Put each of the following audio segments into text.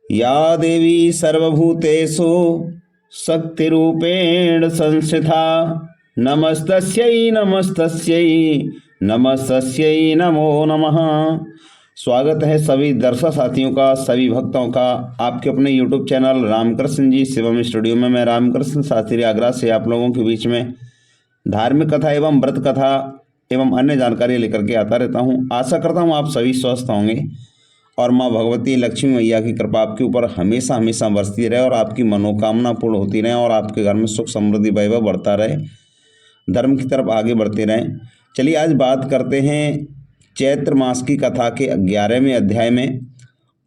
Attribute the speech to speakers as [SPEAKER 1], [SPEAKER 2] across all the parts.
[SPEAKER 1] या देवी सर्वभूतेषु शक्तिरूपेण संस्थिता नमस्तस्यै नमस्तस्यै नमस्तस्यै नमो नमः। स्वागत है सभी दर्शक साथियों का, सभी भक्तों का आपके अपने YouTube चैनल रामकृष्ण जी शिवम स्टूडियो में। मैं रामकृष्ण शास्त्री आगरा से आप लोगों के बीच में धार्मिक कथा एवं व्रत कथा एवं अन्य जानकारी लेकर के आता रहता हूं। आशा करता हूं आप सभी स्वस्थ होंगे और माँ भगवती लक्ष्मी मैया की कृपा आपके ऊपर हमेशा हमेशा बरसती रहे और आपकी मनोकामना पूर्ण होती रहे और आपके घर में सुख समृद्धि वैभव बढ़ता रहे, धर्म की तरफ आगे बढ़ते रहें। चलिए आज बात करते हैं चैत्र मास की कथा के 11वें अध्याय में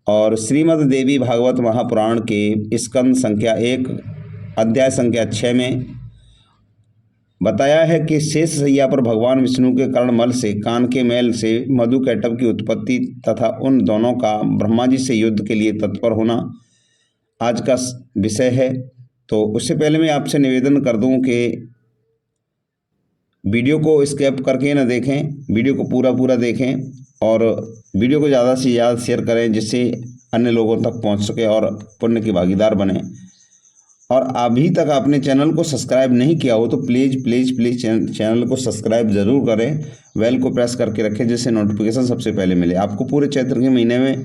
[SPEAKER 1] और श्रीमद् देवी भागवत महापुराण के स्कंद संख्या 1 अध्याय संख्या 6 में बताया है कि शेष शैया पर भगवान विष्णु के कर्णमल से, कान के मैल से मधु कैटभ की उत्पत्ति तथा उन दोनों का ब्रह्मा जी से युद्ध के लिए तत्पर होना आज का विषय है। तो उससे पहले मैं आपसे निवेदन कर दूं कि वीडियो को स्किप करके न देखें, वीडियो को पूरा देखें और वीडियो को ज़्यादा से ज़्यादा शेयर करें जिससे अन्य लोगों तक पहुंच सके और पुण्य की भागीदार बने। और अभी तक आपने चैनल को सब्सक्राइब नहीं किया हो तो प्लीज़ चैनल को सब्सक्राइब ज़रूर करें, बेल को प्रेस करके रखें जिससे नोटिफिकेशन सबसे पहले मिले। आपको पूरे चैत्र के महीने में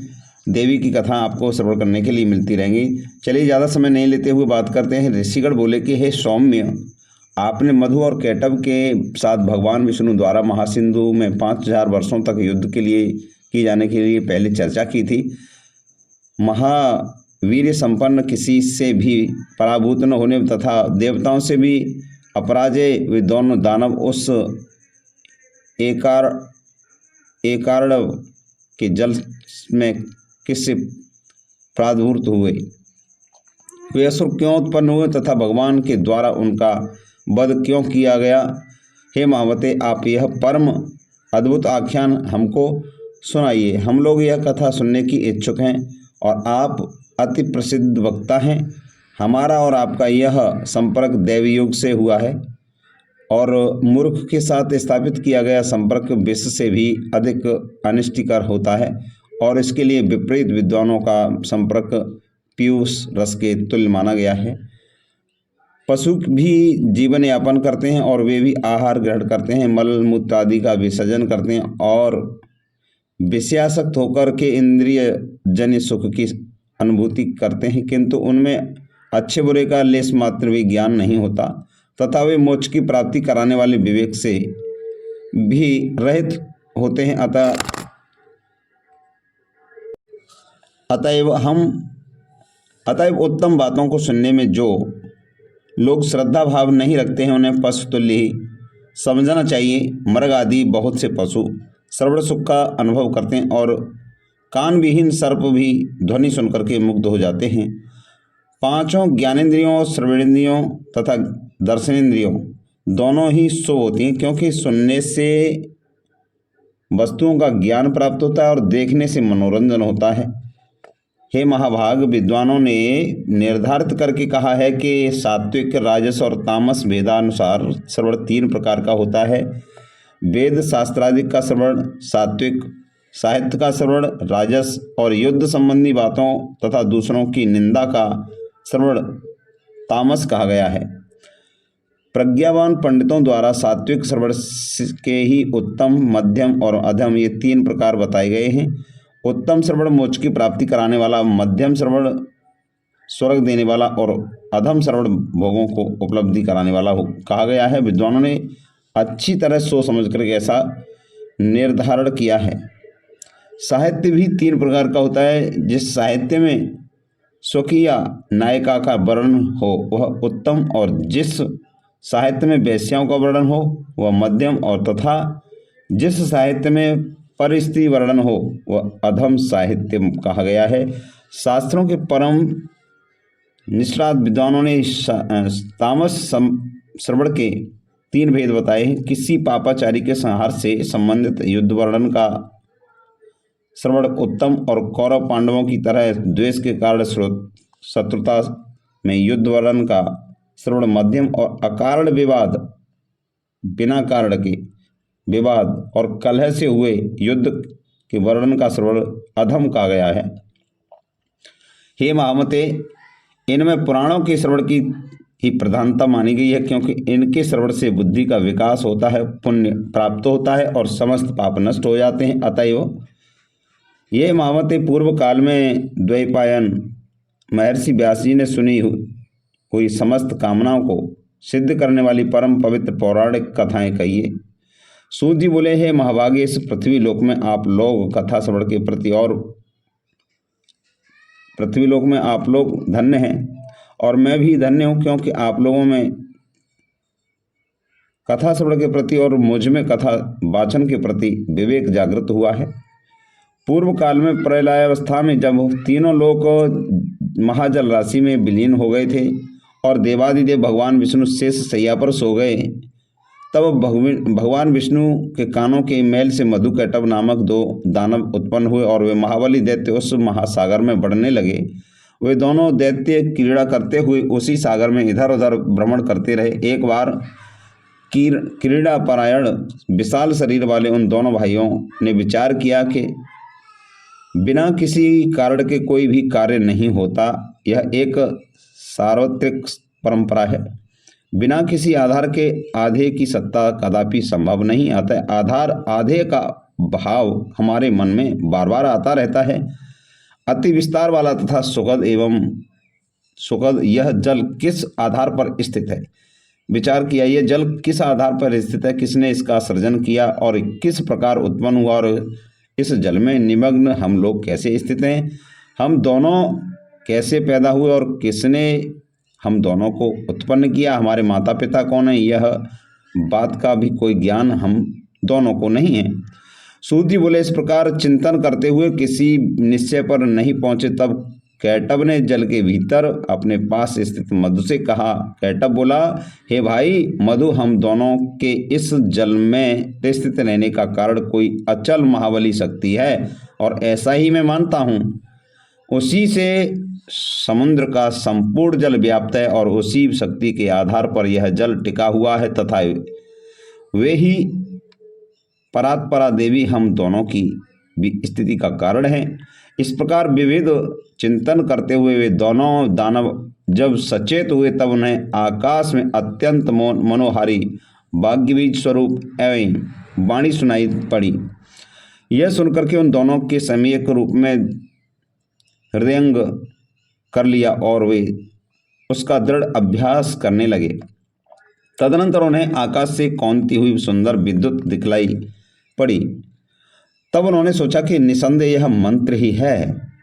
[SPEAKER 1] देवी की कथा आपको श्रवण करने के लिए मिलती रहेंगी। चलिए ज़्यादा समय नहीं लेते हुए बात करते हैं। ऋषिगण बोले कि हे सौम्य, आपने मधु और कैटभ के साथ भगवान विष्णु द्वारा महासिंधु में 5000 वर्षों तक युद्ध के लिए की जाने के लिए पहले चर्चा की थी। महावीर्य संपन्न, किसी से भी पराभूत न होने तथा देवताओं से भी अपराजय वे दोनों दानव उस एकार्णव के जल में किससे प्रादुर्भूत हुए, वे असुर क्यों उत्पन्न हुए तथा भगवान के द्वारा उनका वध क्यों किया गया। हे महावते, आप यह परम अद्भुत आख्यान हमको सुनाइए। हम लोग यह कथा सुनने की इच्छुक हैं और आप अति प्रसिद्ध वक्ता हैं। हमारा और आपका यह संपर्क दैवी युग से हुआ है और मूर्ख के साथ स्थापित किया गया संपर्क विष से भी अधिक अनिष्टकर होता है और इसके लिए विपरीत विद्वानों का संपर्क पीयूष रस के तुल्य माना गया है। पशु भी जीवन यापन करते हैं और वे भी आहार ग्रहण करते हैं, मल मूत्र आदि का विसर्जन करते हैं और विषयासक्त होकर के इंद्रिय जन्य सुख की अनुभूति करते हैं, किंतु उनमें अच्छे बुरे का लेश मात्र भी ज्ञान नहीं होता तथा वे मोक्ष की प्राप्ति कराने वाले विवेक से भी रहित होते हैं। अतएव उत्तम बातों को सुनने में जो लोग श्रद्धा भाव नहीं रखते हैं उन्हें पशु तुल्य ही समझना चाहिए। मृग आदि बहुत से पशु श्रवण सुख का अनुभव करते हैं और कान विहीन सर्प भी ध्वनि सुनकर के मुग्ध हो जाते हैं। पांचों ज्ञानेंद्रियों, श्रवणेंद्रियों तथा दर्शनेंद्रियों दोनों ही शुभ होती हैं, क्योंकि सुनने से वस्तुओं का ज्ञान प्राप्त होता है और देखने से मनोरंजन होता है। हे महाभाग, विद्वानों ने निर्धारित करके कहा है कि सात्विक, राजस और तामस वेदानुसार श्रवण 3 प्रकार का होता है। वेद शास्त्रादि का श्रवण सात्विक, साहित्य का श्रवण राजस और युद्ध संबंधी बातों तथा दूसरों की निंदा का श्रवण तामस कहा गया है। प्रज्ञावान पंडितों द्वारा सात्विक श्रवण के ही उत्तम, मध्यम और अधम ये 3 प्रकार बताए गए हैं। उत्तम श्रवण मोक्ष की प्राप्ति कराने वाला, मध्यम श्रवण स्वर्ग देने वाला और अधम श्रवण भोगों को उपलब्धि कराने वाला कहा गया है। विद्वानों ने अच्छी तरह सोच समझ कर ऐसा निर्धारण किया है। साहित्य भी 3 प्रकार का होता है। जिस साहित्य में स्वकीय नायिका का वर्णन हो वह उत्तम और जिस साहित्य में वेश्याओं का वर्णन हो वह मध्यम और तथा जिस साहित्य में पर स्त्री वर्णन हो वह अधम साहित्य कहा गया है। शास्त्रों के परम निष्णात विद्वानों ने तामस श्रवण के 3 भेद बताए हैं। किसी पापाचारी के संहार से संबंधित युद्ध वर्णन का श्रवण उत्तम और कौरव पांडवों की तरह द्वेष के कारण शत्रुता में युद्ध वर्णन का श्रवण मध्यम और अकारण विवाद, बिना कारण के विवाद और कलह से हुए युद्ध के वर्णन का श्रवण अधम कहा गया है। हे महामते, इनमें पुराणों के श्रवण की ही प्रधानता मानी गई है, क्योंकि इनके श्रवण से बुद्धि का विकास होता है, पुण्य प्राप्त होता है और समस्त पाप नष्ट हो जाते हैं। अतएव ये महामते, पूर्व काल में द्वैपायन महर्षि व्यास जी ने सुनी हुई समस्त कामनाओं को सिद्ध करने वाली परम पवित्र पौराणिक कथाएं कहिए। सूत जी बोले, हे महाभागे, इस पृथ्वी लोक में आप लोग कथा श्रवण के प्रति और पृथ्वी लोक में आप लोग धन्य हैं और मैं भी धन्य हूँ, क्योंकि आप लोगों में कथा श्रवण के प्रति और मुझ में कथा वाचन के प्रति विवेक जागृत हुआ है। पूर्व काल में प्रलयावस्था में जब तीनों लोग महाजल राशि में विलीन हो गए थे और देवादिदेव भगवान विष्णु शेष शैया पर सो गए, तब भगवान विष्णु के कानों के मैल से मधुकैटभ नामक 2 दानव उत्पन्न हुए और वे महाबली दैत्य उस महासागर में बढ़ने लगे। वे दोनों दैत्य क्रीड़ा करते हुए उसी सागर में इधर उधर भ्रमण करते रहे। एक बार क्रीड़ा परायण विशाल शरीर वाले उन दोनों भाइयों ने विचार किया कि बिना किसी कारण के कोई भी कार्य नहीं होता। यह एक सार्वत्रिक परंपरा है। बिना किसी आधार के आधे की सत्ता कदापि संभव नहीं। अतः आधार आधे का भाव हमारे मन में बार बार आता रहता है। अति विस्तार वाला तथा सुखद यह जल किस आधार पर स्थित है? विचार किया, यह जल किस आधार पर स्थित है, किसने इसका सृजन किया और किस प्रकार उत्पन्न हुआ, और इस जल में निमग्न हम लोग कैसे स्थित हैं? हम दोनों कैसे पैदा हुए और किसने हम दोनों को उत्पन्न किया? हमारे माता पिता कौन है? यह बात का भी कोई ज्ञान हम दोनों को नहीं है। सूत जी बोले, इस प्रकार चिंतन करते हुए किसी निश्चय पर नहीं पहुंचे, तब कैटभ ने जल के भीतर अपने पास स्थित मधु से कहा। कैटभ बोला, हे भाई मधु, हम दोनों के इस जल में स्थित रहने का कारण कोई अचल महाबली शक्ति है और ऐसा ही मैं मानता हूँ। उसी से समुद्र का संपूर्ण जल व्याप्त है और उसी शक्ति के आधार पर यह जल टिका हुआ है तथा वे ही परात्परा देवी हम दोनों की भी स्थिति का कारण है। इस प्रकार विविध चिंतन करते हुए वे दोनों दानव जब सचेत हुए, तब उन्हें आकाश में अत्यंत मनोहारी भाग्यबीज स्वरूप एवं वाणी सुनाई पड़ी। यह सुनकर के उन दोनों के सम्यक रूप में हृदयंग कर लिया और वे उसका दृढ़ अभ्यास करने लगे। तदनंतर उन्हें आकाश से कौंती हुई सुंदर विद्युत दिखलाई पड़ी। तब उन्होंने सोचा कि निसंदेह यह मंत्र ही है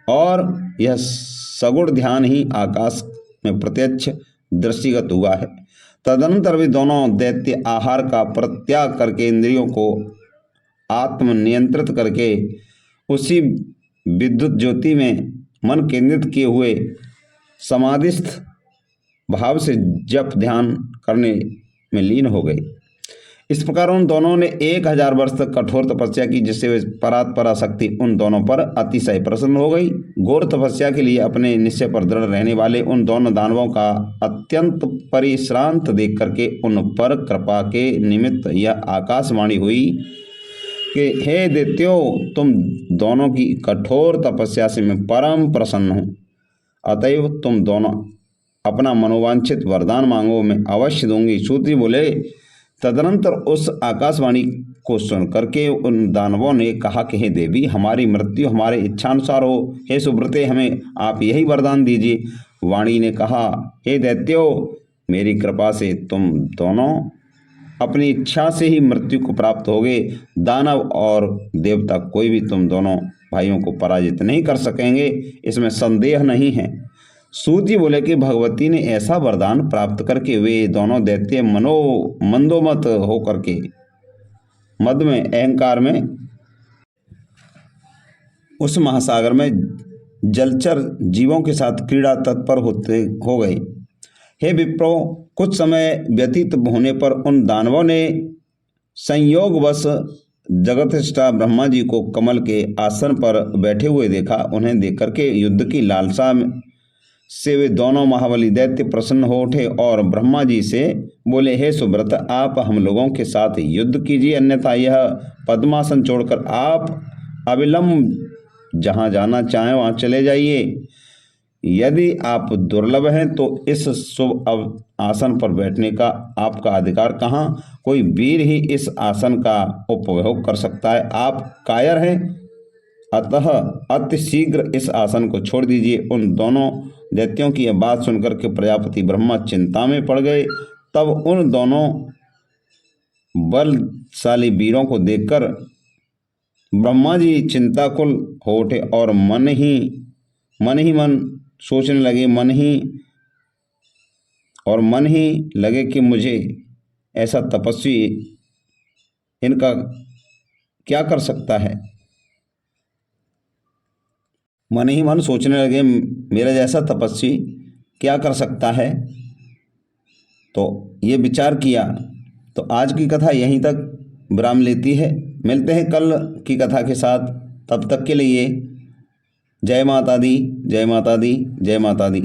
[SPEAKER 1] और यह सगुण ध्यान ही आकाश में प्रत्यक्ष दृष्टिगत हुआ है। तदनंतर वे दोनों दैत्य आहार का परित्याग करके इंद्रियों को आत्म नियंत्रित करके उसी विद्युत ज्योति में मन केंद्रित किए हुए समाधिस्थ भाव से जप ध्यान करने में लीन हो गए। इस प्रकार उन दोनों ने 1000 वर्ष तक कठोर तपस्या की, जिससे वे परात्परा शक्ति उन दोनों पर अतिशय प्रसन्न हो गई। घोर तपस्या के लिए अपने निश्चय पर दृढ़ रहने वाले उन दोनों दानवों का अत्यंत परिश्रांत देख करके उन पर कृपा के निमित्त यह आकाशवाणी हुई कि हे दैत्यों, तुम दोनों की कठोर तपस्या से मैं परम प्रसन्न हूँ। अतएव तुम दोनों अपना मनोवांछित वरदान मांगो, मैं अवश्य दूंगी। सूत जी बोले, तदनंतर उस आकाशवाणी को सुन करके उन दानवों ने कहा कि हे देवी, हमारी मृत्यु हमारे इच्छानुसार हो। हे सुब्रते, हमें आप यही वरदान दीजिए। वाणी ने कहा, हे दैत्यों, मेरी कृपा से तुम दोनों अपनी इच्छा से ही मृत्यु को प्राप्त होगे। दानव और देवता कोई भी तुम दोनों भाइयों को पराजित नहीं कर सकेंगे, इसमें संदेह नहीं है। सूत जी बोले कि भगवती ने ऐसा वरदान प्राप्त करके वे दोनों दैत्य मंदोमत होकर के मद में अहंकार में उस महासागर में जलचर जीवों के साथ क्रीड़ा तत्पर हो गए। हे विप्रो, कुछ समय व्यतीत होने पर उन दानवों ने संयोगवश जगतस्रष्टा ब्रह्मा जी को कमल के आसन पर बैठे हुए देखा। उन्हें देख करके युद्ध की लालसा से वे दोनों महाबली दैत्य प्रसन्न हो उठे और ब्रह्मा जी से बोले, हे सुब्रत, आप हम लोगों के साथ युद्ध कीजिए, अन्यथा यह पद्मासन छोड़कर आप अविलंब जहाँ जाना चाहें वहाँ चले जाइए, यदि आप दुर्लभ हैं तो इस शुभ आसन पर बैठने का आपका अधिकार कहाँ, कोई वीर ही इस आसन का उपभोग कर सकता है। आप कायर हैं, अतः अति शीघ्र इस आसन को छोड़ दीजिए। उन दोनों दैत्यों की यह बात सुनकर के प्रजापति ब्रह्मा चिंता में पड़ गए। तब उन दोनों बलशाली वीरों को देखकर ब्रह्मा जी चिंताकुल हो उठे और मन ही मन सोचने लगे, मन ही लगे कि मुझे ऐसा तपस्वी इनका क्या कर सकता है। मन ही मन सोचने लगे, मेरा जैसा तपस्वी क्या कर सकता है। तो ये विचार किया। तो आज की कथा यहीं तक विराम लेती है। मिलते हैं कल की कथा के साथ। तब तक के लिए जय माता दी, जय माता दी, जय माता दी।